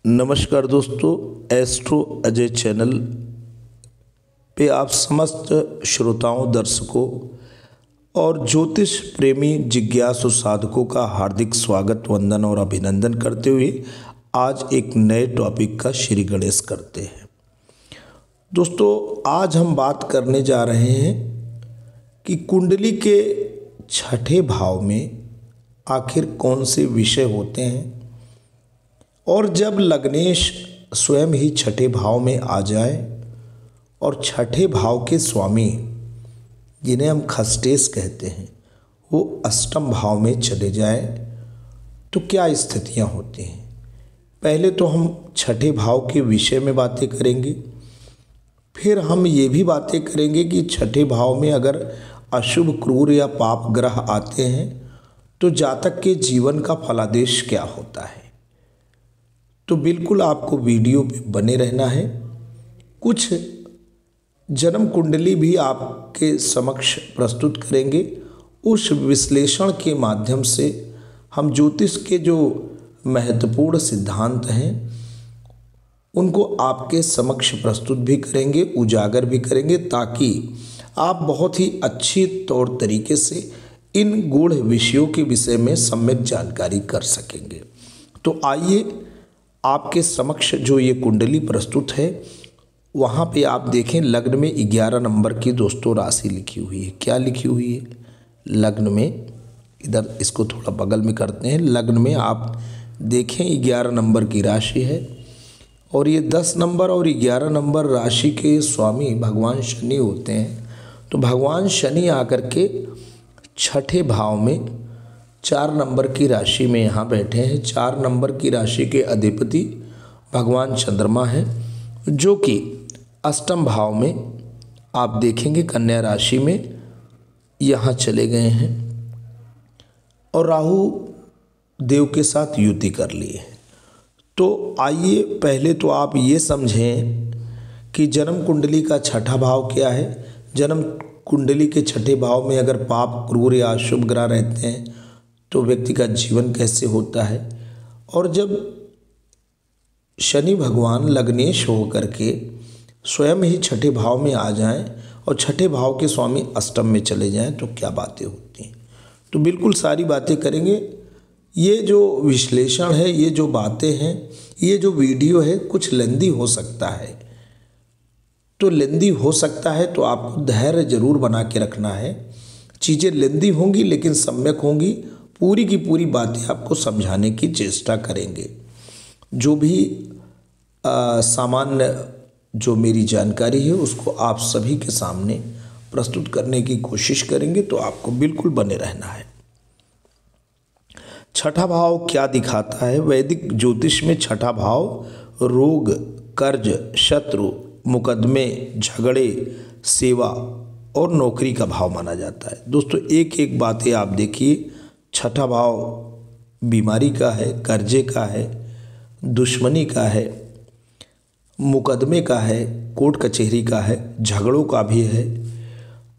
नमस्कार दोस्तों, astro Ajay channel पे आप समस्त श्रोताओं, दर्शकों और ज्योतिष प्रेमी जिज्ञासु साधकों का हार्दिक स्वागत, वंदन और अभिनंदन करते हुए आज एक नए टॉपिक का श्री गणेश करते हैं। दोस्तों, आज हम बात करने जा रहे हैं कि कुंडली के छठे भाव में आखिर कौन से विषय होते हैं, और जब लग्नेश स्वयं ही छठे भाव में आ जाए और छठे भाव के स्वामी, जिन्हें हम खस्टेश कहते हैं, वो अष्टम भाव में चले जाए तो क्या स्थितियां होती हैं। पहले तो हम छठे भाव के विषय में बातें करेंगे, फिर हम ये भी बातें करेंगे कि छठे भाव में अगर अशुभ, क्रूर या पाप ग्रह आते हैं तो जातक के जीवन का फलादेश क्या होता है। तो बिल्कुल आपको वीडियो पे बने रहना है। कुछ जन्म कुंडली भी आपके समक्ष प्रस्तुत करेंगे। उस विश्लेषण के माध्यम से हम ज्योतिष के जो महत्वपूर्ण सिद्धांत हैं उनको आपके समक्ष प्रस्तुत भी करेंगे, उजागर भी करेंगे, ताकि आप बहुत ही अच्छी तौर तरीके से इन गूढ़ विषयों के विषय में सम्यक जानकारी कर सकेंगे। तो आइए, आपके समक्ष जो ये कुंडली प्रस्तुत है, वहाँ पे आप देखें लग्न में 11 नंबर की दोस्तों राशि लिखी हुई है। क्या लिखी हुई है लग्न में? इधर इसको थोड़ा बगल में करते हैं। लग्न में आप देखें 11 नंबर की राशि है, और ये 10 नंबर और 11 नंबर राशि के स्वामी भगवान शनि होते हैं। तो भगवान शनि आकर के छठे भाव में 4 नंबर की राशि में यहाँ बैठे हैं। 4 नंबर की राशि के अधिपति भगवान चंद्रमा हैं, जो कि अष्टम भाव में आप देखेंगे कन्या राशि में यहाँ चले गए हैं, और राहु देव के साथ युति कर लिए हैं। तो आइए, पहले तो आप ये समझें कि जन्म कुंडली का छठा भाव क्या है। जन्म कुंडली के छठे भाव में अगर पाप, क्रूर या अशुभ ग्रह रहते हैं तो व्यक्ति का जीवन कैसे होता है। और जब शनि भगवान लग्नेश हो करके स्वयं ही छठे भाव में आ जाएं और छठे भाव के स्वामी अष्टम में चले जाएं तो क्या बातें होती हैं। तो बिल्कुल सारी बातें करेंगे। ये जो विश्लेषण है, ये जो बातें हैं, ये जो वीडियो है, कुछ लेंदी हो सकता है। तो लेंदी हो सकता है तो आपको धैर्य जरूर बना के रखना है। चीज़ें लेंदी होंगी लेकिन सम्यक होंगी। पूरी की पूरी बातें आपको समझाने की चेष्टा करेंगे। जो भी सामान्य जो मेरी जानकारी है उसको आप सभी के सामने प्रस्तुत करने की कोशिश करेंगे। तो आपको बिल्कुल बने रहना है। छठा भाव क्या दिखाता है? वैदिक ज्योतिष में छठा भाव रोग, कर्ज, शत्रु, मुकदमे, झगड़े, सेवा और नौकरी का भाव माना जाता है। दोस्तों, एक एक बातें आप देखिए। छठा भाव बीमारी का है, कर्जे का है, दुश्मनी का है, मुकदमे का है, कोर्ट कचहरी का है, झगड़ों का भी है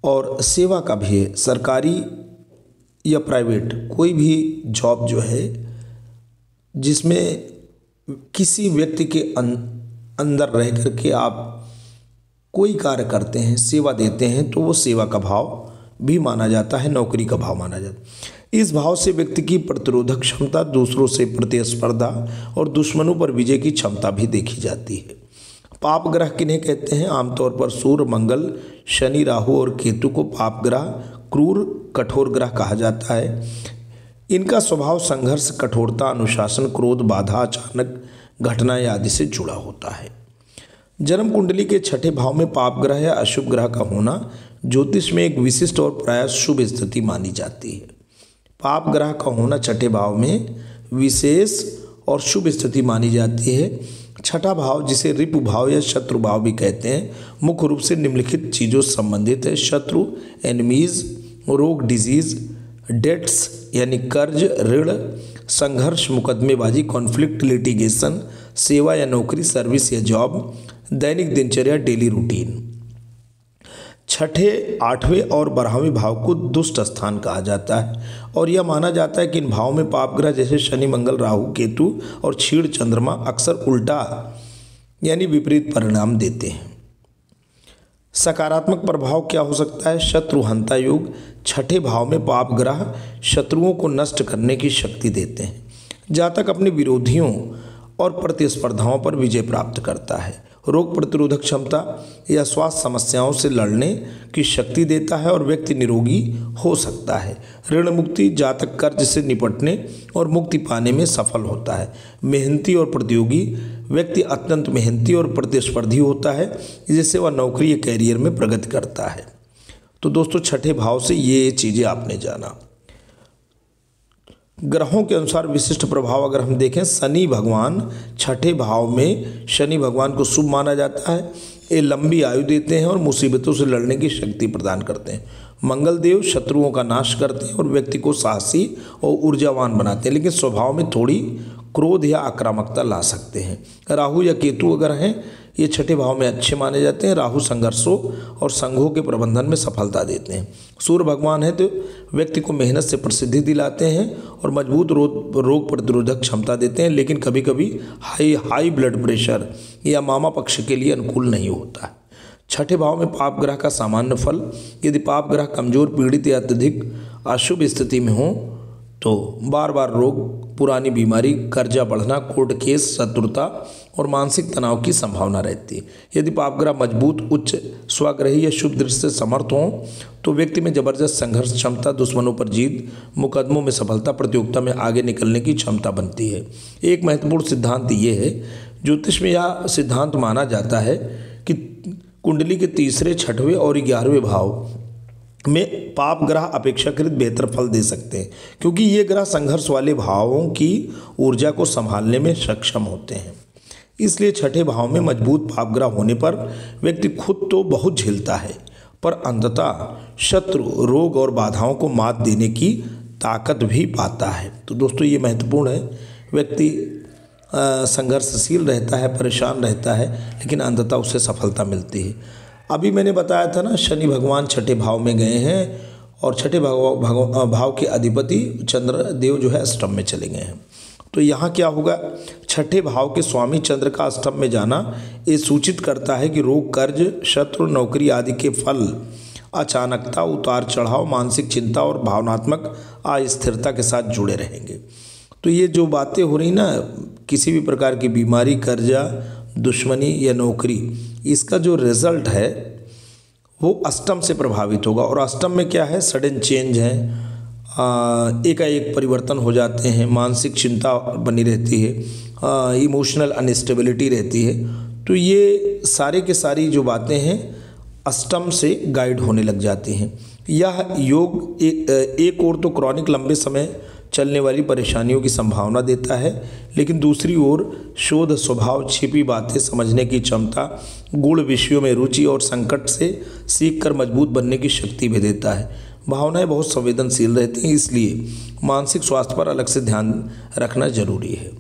और सेवा का भी है। सरकारी या प्राइवेट कोई भी जॉब जो है जिसमें किसी व्यक्ति के अंदर रह कर के आप कोई कार्य करते हैं, सेवा देते हैं, तो वो सेवा का भाव भी माना जाता है, नौकरी का भाव माना जाता है। इस भाव से व्यक्ति की प्रतिरोधक क्षमता, दूसरों से प्रतिस्पर्धा और दुश्मनों पर विजय की क्षमता भी देखी जाती है। पाप ग्रह किन्हें कहते हैं? आमतौर पर सूर्य, मंगल, शनि, राहु और केतु को पाप ग्रह, क्रूर, कठोर ग्रह कहा जाता है। इनका स्वभाव संघर्ष, कठोरता, अनुशासन, क्रोध, बाधा, अचानक घटना आदि से जुड़ा होता है। जन्म कुंडली के छठे भाव में पाप ग्रह या अशुभ ग्रह का होना ज्योतिष में एक विशिष्ट और प्रायः शुभ स्थिति मानी जाती है। पाप ग्रह का होना छठे भाव में विशेष और शुभ स्थिति मानी जाती है। छठा भाव, जिसे रिपु भाव या शत्रु भाव भी कहते हैं, मुख्य रूप से निम्नलिखित चीज़ों से संबंधित है: शत्रु, एनिमीज, रोग, डिजीज, डेट्स यानी कर्ज, ऋण, संघर्ष, मुकदमेबाजी, कॉन्फ्लिक्ट, लिटिगेशन, सेवा या नौकरी, सर्विस या जॉब, दैनिक दिनचर्या, डेली रूटीन। छठे, आठवें और 12वें भाव को दुष्ट स्थान कहा जाता है और यह माना जाता है कि इन भावों में पाप ग्रह जैसे शनि, मंगल, राहु, केतु और क्षीण चंद्रमा अक्सर उल्टा यानी विपरीत परिणाम देते हैं। सकारात्मक प्रभाव क्या हो सकता है? शत्रुहंता योग। छठे भाव में पाप ग्रह शत्रुओं को नष्ट करने की शक्ति देते हैं। जातक अपने विरोधियों और प्रतिस्पर्धाओं पर विजय प्राप्त करता है। रोग प्रतिरोधक क्षमता या स्वास्थ्य समस्याओं से लड़ने की शक्ति देता है और व्यक्ति निरोगी हो सकता है। ऋण मुक्ति, जातक कर्ज से निपटने और मुक्ति पाने में सफल होता है। मेहनती और प्रतियोगी, व्यक्ति अत्यंत मेहनती और प्रतिस्पर्धी होता है जिससे वह नौकरी या कैरियर में प्रगति करता है। तो दोस्तों छठे भाव से ये चीज़ें आपने जाना। ग्रहों के अनुसार विशिष्ट प्रभाव अगर हम देखें, शनि भगवान छठे भाव में, शनि भगवान को शुभ माना जाता है। ये लंबी आयु देते हैं और मुसीबतों से लड़ने की शक्ति प्रदान करते हैं। मंगल देव शत्रुओं का नाश करते हैं और व्यक्ति को साहसी और ऊर्जावान बनाते हैं, लेकिन स्वभाव में थोड़ी क्रोध या आक्रामकता ला सकते हैं। राहु या केतु अगर हैं, ये छठे भाव में अच्छे माने जाते हैं। राहु संघर्षों और संघों के प्रबंधन में सफलता देते हैं। सूर्य भगवान है तो व्यक्ति को मेहनत से प्रसिद्धि दिलाते हैं और मजबूत रोग प्रतिरोधक क्षमता देते हैं, लेकिन कभी कभी हाई ब्लड प्रेशर या मामा पक्ष के लिए अनुकूल नहीं होता है। छठे भाव में पाप ग्रह का सामान्य फल, यदि पाप ग्रह कमजोर, पीड़ित या अत्यधिक अशुभ स्थिति में हो तो बार बार रोग, पुरानी बीमारी, कर्जा बढ़ना, कोर्ट केस, शत्रुता और मानसिक तनाव की संभावना रहती है। यदि पापग्रह मजबूत, उच्च स्वग्रही या शुभ दृष्टि से समर्थ हों तो व्यक्ति में जबरदस्त संघर्ष क्षमता, दुश्मनों पर जीत, मुकदमों में सफलता, प्रतियोगिता में आगे निकलने की क्षमता बनती है। एक महत्वपूर्ण सिद्धांत ये है, ज्योतिष में यह सिद्धांत माना जाता है कि कुंडली के तीसरे, छठवें और 11वें भाव में पाप ग्रह अपेक्षाकृत बेहतर फल दे सकते हैं, क्योंकि ये ग्रह संघर्ष वाले भावों की ऊर्जा को संभालने में सक्षम होते हैं। इसलिए छठे भाव में मजबूत पाप ग्रह होने पर व्यक्ति खुद तो बहुत झेलता है, पर अंततः शत्रु, रोग और बाधाओं को मात देने की ताकत भी पाता है। तो दोस्तों ये महत्वपूर्ण है। व्यक्ति संघर्षशील रहता है, परेशान रहता है, लेकिन अंततः उसे सफलता मिलती है। अभी मैंने बताया था ना, शनि भगवान छठे भाव में गए हैं और छठे भाव के अधिपति चंद्र देव जो है अष्टम में चले गए हैं। तो यहाँ क्या होगा, छठे भाव के स्वामी चंद्र का अष्टम में जाना ये सूचित करता है कि रोग, कर्ज, शत्रु, नौकरी आदि के फल, अचानकता, उतार चढ़ाव, मानसिक चिंता और भावनात्मक अस्थिरता के साथ जुड़े रहेंगे। तो ये जो बातें हो रही ना, किसी भी प्रकार की बीमारी, कर्जा, दुश्मनी या नौकरी, इसका जो रिजल्ट है वो अष्टम से प्रभावित होगा। और अष्टम में क्या है, सडन चेंज है, एकाएक परिवर्तन हो जाते हैं, मानसिक चिंता बनी रहती है, इमोशनल अनस्टेबिलिटी रहती है। तो ये सारे के सारी जो बातें हैं अष्टम से गाइड होने लग जाती हैं। यह योग एक ओर तो क्रॉनिक लंबे समय चलने वाली परेशानियों की संभावना देता है, लेकिन दूसरी ओर शोध स्वभाव, छिपी बातें समझने की क्षमता, गूढ़ विषयों में रुचि और संकट से सीखकर मजबूत बनने की शक्ति भी देता है। भावनाएं बहुत संवेदनशील रहती हैं, इसलिए मानसिक स्वास्थ्य पर अलग से ध्यान रखना जरूरी है।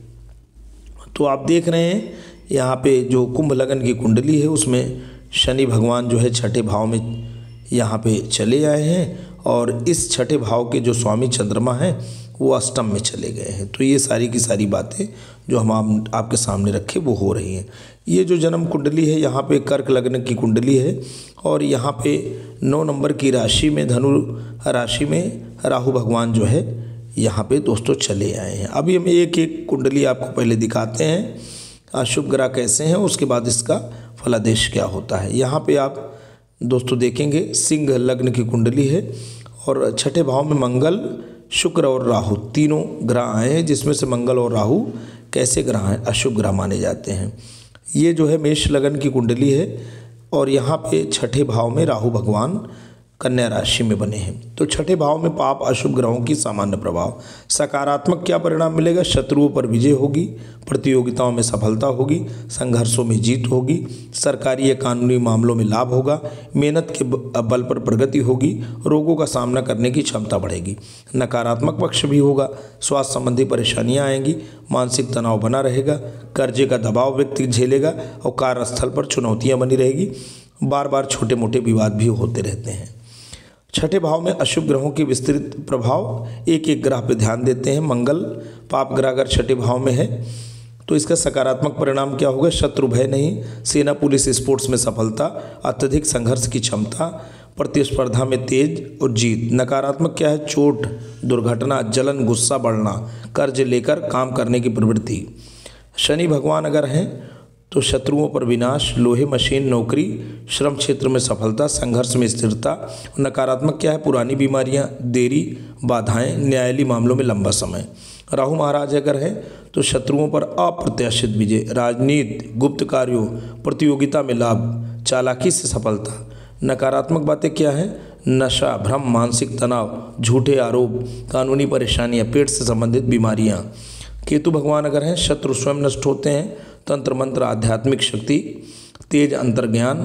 तो आप देख रहे हैं यहाँ पे जो कुंभ लगन की कुंडली है उसमें शनि भगवान जो है छठे भाव में यहाँ पे चले आए हैं और इस छठे भाव के जो स्वामी चंद्रमा हैं वो अष्टम में चले गए हैं। तो ये सारी की सारी बातें जो हम आपके सामने रखे वो हो रही हैं। ये जो जन्म कुंडली है यहाँ पे कर्क लग्न की कुंडली है और यहाँ पे 9 नंबर की राशि में, धनु राशि में राहु भगवान जो है यहाँ पे दोस्तों चले आए हैं। अभी हम एक एक कुंडली आपको पहले दिखाते हैं, अशुभ ग्रह कैसे हैं, उसके बाद इसका फलादेश क्या होता है। यहाँ पे आप दोस्तों देखेंगे सिंह लग्न की कुंडली है और छठे भाव में मंगल, शुक्र और राहु तीनों ग्रह आए हैं, जिसमें से मंगल और राहु कैसे ग्रह हैं, अशुभ ग्रह माने जाते हैं। ये जो है मेष लगन की कुंडली है और यहाँ पे छठे भाव में राहु भगवान कन्या राशि में बने हैं। तो छठे भाव में पाप, अशुभ ग्रहों की सामान्य प्रभाव। सकारात्मक क्या परिणाम मिलेगा, शत्रुओं पर विजय होगी, प्रतियोगिताओं में सफलता होगी, संघर्षों में जीत होगी, सरकारी या कानूनी मामलों में लाभ होगा, मेहनत के बल पर प्रगति होगी, रोगों का सामना करने की क्षमता बढ़ेगी। नकारात्मक पक्ष भी होगा, स्वास्थ्य संबंधी परेशानियां आएंगी, मानसिक तनाव बना रहेगा, कर्जे का दबाव व्यक्ति झेलेगा और कार्यस्थल पर चुनौतियाँ बनी रहेगी बार बार छोटे मोटे विवाद भी होते रहते हैं। छठे भाव में अशुभ ग्रहों के विस्तृत प्रभाव, एक एक ग्रह पर ध्यान देते हैं। मंगल पाप ग्रह अगर छठे भाव में है तो इसका सकारात्मक परिणाम क्या होगा? शत्रु भय नहीं, सेना पुलिस स्पोर्ट्स में सफलता, अत्यधिक संघर्ष की क्षमता, प्रतिस्पर्धा में तेज और जीत। नकारात्मक क्या है? चोट, दुर्घटना, जलन, गुस्सा बढ़ना, कर्ज लेकर काम करने की प्रवृत्ति। शनि भगवान अगर हैं तो शत्रुओं पर विनाश, लोहे मशीन नौकरी, श्रम क्षेत्र में सफलता, संघर्ष में स्थिरता। नकारात्मक क्या है? पुरानी बीमारियां, देरी, बाधाएं, न्यायालयी मामलों में लंबा समय। राहु महाराज अगर है तो शत्रुओं पर अप्रत्याशित विजय, राजनीति, गुप्त कार्यों, प्रतियोगिता में लाभ, चालाकी से सफलता। नकारात्मक बातें क्या हैं? नशा, भ्रम, मानसिक तनाव, झूठे आरोप, कानूनी परेशानियां, पेट से संबंधित बीमारियां। केतु भगवान अगर हैं शत्रु स्वयं नष्ट होते हैं, तंत्र मंत्र, आध्यात्मिक शक्ति, तेज अंतर्ज्ञान।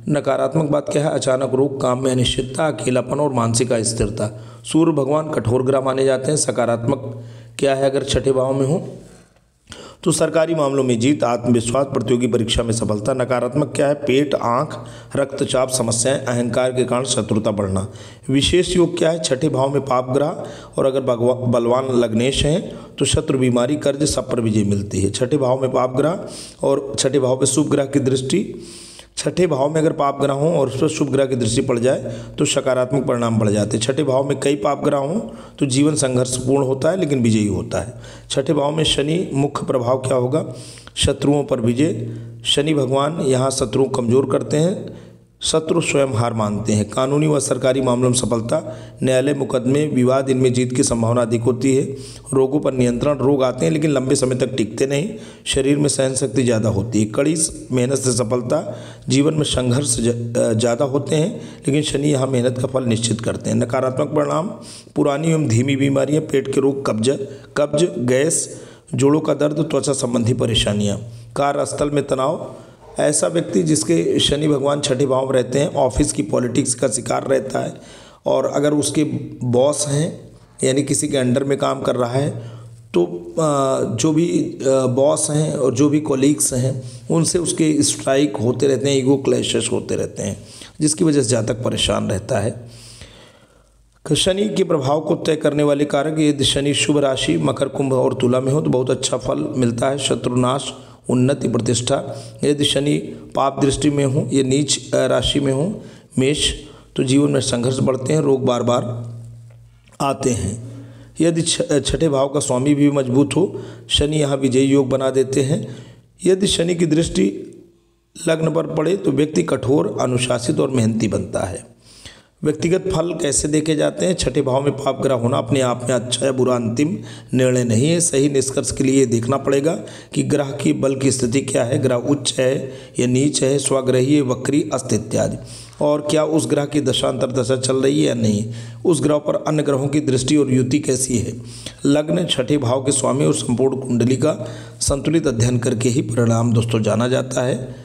नकारात्मक बात क्या है? अचानक रोग, काम में अनिश्चितता, अकेलापन और मानसिक अस्थिरता। सूर्य भगवान कठोर ग्रह माने जाते हैं। सकारात्मक क्या है अगर छठे भाव में हो तो सरकारी मामलों में जीत, आत्मविश्वास, प्रतियोगी परीक्षा में सफलता। नकारात्मक क्या है? पेट, आँख, रक्तचाप समस्याएं, अहंकार के कारण शत्रुता बढ़ना। विशेष योग क्या है? छठे भाव में पाप ग्रह और अगर बलवान लग्नेश हैं तो शत्रु, बीमारी, कर्ज, सब पर विजय मिलती है। छठे भाव में पाप ग्रह और छठे भाव में शुभ ग्रह की दृष्टि, छठे भाव में अगर पाप ग्रह हों और उस पर शुभ ग्रह की दृष्टि पड़ जाए तो सकारात्मक परिणाम बढ़ जाते हैं। छठे भाव में कई पाप ग्रह हों तो जीवन संघर्षपूर्ण होता है लेकिन विजयी होता है। छठे भाव में शनि, मुख्य प्रभाव क्या होगा? शत्रुओं पर विजय। शनि भगवान यहाँ शत्रुओं को कमजोर करते हैं, शत्रु स्वयं हार मानते हैं। कानूनी व सरकारी मामलों में सफलता, न्यायालय, मुकदमे, विवाद, इनमें जीत की संभावना अधिक होती है। रोगों पर नियंत्रण, रोग आते हैं लेकिन लंबे समय तक टिकते नहीं। शरीर में सहन शक्ति ज़्यादा होती है। कड़ी मेहनत से सफलता, जीवन में संघर्ष ज़्यादा होते हैं लेकिन शनि यहाँ मेहनत का फल निश्चित करते हैं। नकारात्मक परिणाम, पुरानी एवं धीमी बीमारियाँ, पेट के रोग, कब्ज, गैस, जोड़ों का दर्द, त्वचा संबंधी परेशानियाँ। कार्यस्थल में तनाव, ऐसा व्यक्ति जिसके शनि भगवान छठे भाव में रहते हैं ऑफिस की पॉलिटिक्स का शिकार रहता है और अगर उसके बॉस हैं यानी किसी के अंडर में काम कर रहा है तो जो भी बॉस हैं और जो भी कॉलीग्स हैं उनसे उसके स्ट्राइक होते रहते हैं, ईगो क्लैशेस होते रहते हैं जिसकी वजह से जातक परेशान रहता है। शनि के प्रभाव को तय करने वाले कारक, यदि शनि शुभ राशि मकर, कुंभ और तुला में हो तो बहुत अच्छा फल मिलता है, शत्रुनाश, उन्नति, प्रतिष्ठा। यदि शनि पाप दृष्टि में हो, ये नीच राशि में हो, मेष, तो जीवन में संघर्ष बढ़ते हैं, रोग बार बार आते हैं। यदि छठे भाव का स्वामी भी मजबूत हो, शनि यहाँ विजयी योग बना देते हैं। यदि शनि की दृष्टि लग्न पर पड़े तो व्यक्ति कठोर, अनुशासित और मेहनती बनता है। व्यक्तिगत फल कैसे देखे जाते हैं? छठे भाव में पाप ग्रह होना अपने आप में अच्छा या बुरा अंतिम निर्णय नहीं है। सही निष्कर्ष के लिए देखना पड़ेगा कि ग्रह की बल की स्थिति क्या है, ग्रह उच्च है या नीच है, स्वग्रही, वक्री, अस्त इत्यादि, और क्या उस ग्रह की दशांतर दशा चल रही है या नहीं, उस ग्रह पर अन्य ग्रहों की दृष्टि और युति कैसी है। लग्न, छठे भाव के स्वामी और संपूर्ण कुंडली का संतुलित अध्ययन करके ही परिणाम दोस्तों जाना जाता है।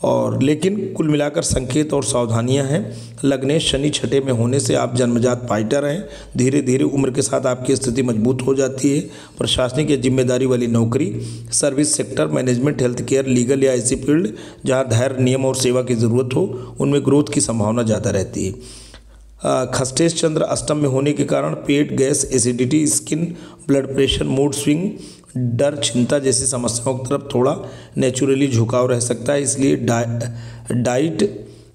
और लेकिन कुल मिलाकर संकेत और सावधानियां हैं। लग्नेश शनि छठे में होने से आप जन्मजात फाइटर हैं, धीरे धीरे उम्र के साथ आपकी स्थिति मजबूत हो जाती है। प्रशासनिक या जिम्मेदारी वाली नौकरी, service sector, management, health care, legal या ऐसी फील्ड जहां धैर्य, नियम और सेवा की ज़रूरत हो, उनमें ग्रोथ की संभावना ज़्यादा रहती है। खस्टेश चंद्र अष्टम में होने के कारण पेट, gas, acidity, skin, blood pressure, mood swing, डर, चिंता जैसी समस्याओं की तरफ थोड़ा नेचुरली झुकाव रह सकता है। इसलिए डाइट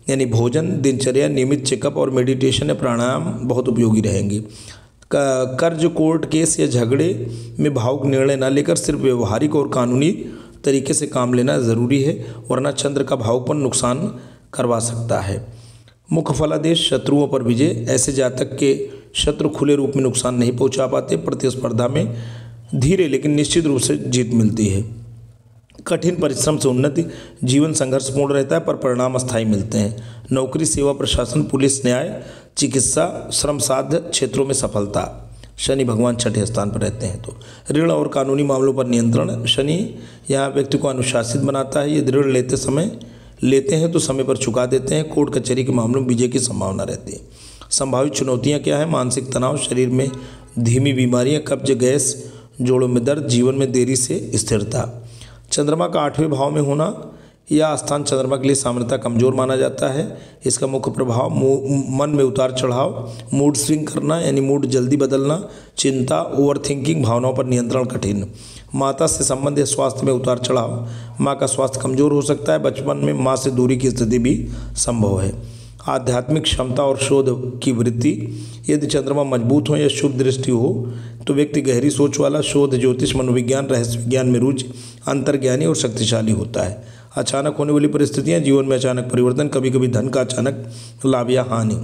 यानी भोजन, दिनचर्या, नियमित चेकअप और मेडिटेशन या प्राणायाम बहुत उपयोगी रहेंगे। कर्ज, कोर्ट केस या झगड़े में भावुक निर्णय न लेकर सिर्फ व्यवहारिक और कानूनी तरीके से काम लेना ज़रूरी है, वरना चंद्र का भावुकपन नुकसान करवा सकता है। मुख्य फलादेश, शत्रुओं पर विजय। ऐसे जातक के शत्रु खुले रूप में नुकसान नहीं पहुंचा पाते, प्रतिस्पर्धा में धीरे लेकिन निश्चित रूप से जीत मिलती है। कठिन परिश्रम से उन्नति, जीवन संघर्षपूर्ण रहता है पर परिणाम अस्थायी मिलते हैं। नौकरी, सेवा, प्रशासन, पुलिस, न्याय, चिकित्सा, श्रम साध्य क्षेत्रों में सफलता। शनि भगवान छठे स्थान पर रहते हैं तो ऋण और कानूनी मामलों पर नियंत्रण। शनि यहाँ व्यक्ति को अनुशासित बनाता है। यदि ऋण लेते हैं तो समय पर चुका देते हैं। कोर्ट कचहरी के मामलों में विजय की संभावना रहती है। संभावित चुनौतियाँ क्या है? मानसिक तनाव, शरीर में धीमी बीमारियाँ, कब्ज, गैस, जोड़ों में दर्द, जीवन में देरी से स्थिरता। चंद्रमा का 8वें भाव में होना यह स्थान चंद्रमा के लिए सामान्यतः कमजोर माना जाता है। इसका मुख्य प्रभाव मन में उतार चढ़ाव, मूड स्विंग करना यानी मूड जल्दी बदलना, चिंता, ओवर थिंकिंग, भावनाओं पर नियंत्रण कठिन। माता से संबंध या स्वास्थ्य में उतार चढ़ाव, माँ का स्वास्थ्य कमजोर हो सकता है। बचपन में माँ से दूरी की स्थिति भी संभव है। आध्यात्मिक क्षमता और शोध की वृत्ति, यदि चंद्रमा मजबूत हो या शुभ दृष्टि हो तो व्यक्ति गहरी सोच वाला, शोध, ज्योतिष, मनोविज्ञान, रहस्य विज्ञान में रुचि, अंतर्ज्ञानी और शक्तिशाली होता है। अचानक होने वाली परिस्थितियां, जीवन में अचानक परिवर्तन, कभी कभी धन का अचानक लाभ या हानि।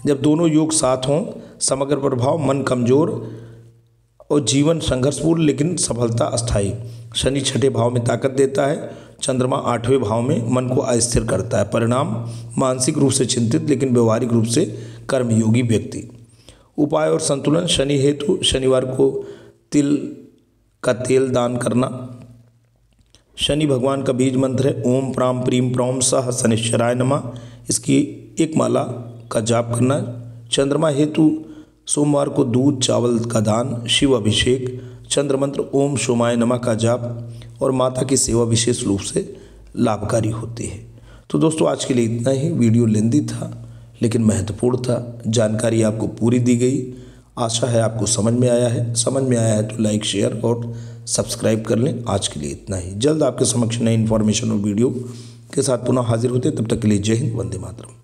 जब दोनों योग साथ हों, समग्र प्रभाव, मन कमजोर और जीवन संघर्षपूर्ण लेकिन सफलता अस्थायी। शनि छठे भाव में ताकत देता है, चंद्रमा आठवें भाव में मन को अस्थिर करता है। परिणाम, मानसिक रूप से चिंतित लेकिन व्यवहारिक रूप से कर्मयोगी व्यक्ति। उपाय और संतुलन, शनि हेतु शनिवार को तिल का तेल दान करना। शनि भगवान का बीज मंत्र है ओम प्राम प्रीम प्रौम सह शनिश्चराय नमः। इसकी एक माला का जाप करना। चंद्रमा हेतु सोमवार को दूध चावल का दान, शिव अभिषेक, चंद्र मंत्र ओम सोमाय नमः का जाप और माता की सेवा विशेष रूप से लाभकारी होती है। तो दोस्तों आज के लिए इतना ही। वीडियो लेंदी था लेकिन महत्वपूर्ण था। जानकारी आपको पूरी दी गई। आशा है आपको समझ में आया है। समझ में आया है तो लाइक, शेयर और सब्सक्राइब कर लें। आज के लिए इतना ही। जल्द आपके समक्ष नई इन्फॉर्मेशन और वीडियो के साथ पुनः हाजिर होते। तब तक के लिए जय हिंद, वंदे मातरम।